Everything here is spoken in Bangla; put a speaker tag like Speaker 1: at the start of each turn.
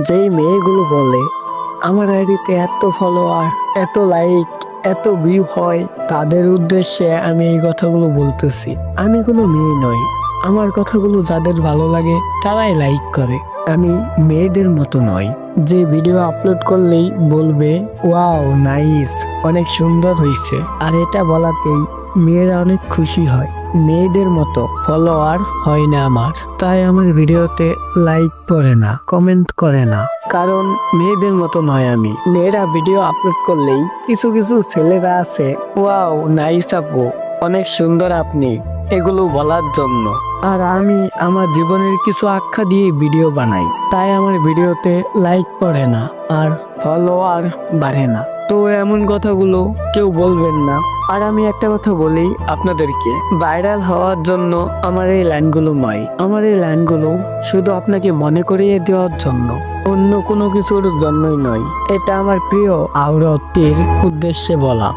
Speaker 1: যেই মেয়েগুলো বলে আমার আইডিতে এত ফলোয়ার, এত লাইক, এত ভিউ হয়, তাদের উদ্দেশ্যে আমি এই কথাগুলো বলতেছি। আমি কোনো মেয়ে নই, আমার কথাগুলো যাদের ভালো লাগে তারাই লাইক করে। আমি মেয়েদের মতো নয় যে ভিডিও আপলোড করলেই বলবে ওয়াও নাইস, অনেক সুন্দর হয়েছে, আর এটা বলাতেই মেয়েরা অনেক খুশি হয়। মেয়েদের মতো ফলোয়ার হয় না আমার, তাই আমার ভিডিওতে লাইক করে না, কমেন্ট করে না, কারণ মেয়েদের মতো নয় আমি। মেয়েরা ভিডিও আপলোড করলেই কিছু কিছু ছেলেরা আছে ওয়াও নাইস আপু, অনেক সুন্দর আপনি, এগুলো বলার জন্য। আর আমি আমার জীবনের কিছু আখ্যা দিয়ে ভিডিও বানাই, তাই আমার ভিডিওতে লাইক পড়ে না আর ফলোয়ার বাড়ে না। তো এমন কথাগুলো কেউ বলবেন না। আর আমি একটা কথা বলি আপনাদেরকে, ভাইরাল হওয়ার জন্য আমার এই লাইনগুলো নয়, আমার এই লাইনগুলো শুধু আপনাকে মনে করিয়ে দেওয়ার জন্য, অন্য কোনো কিছুর জন্যই নয়। এটা আমার প্রিয় আওরতির উদ্দেশ্যে বলা।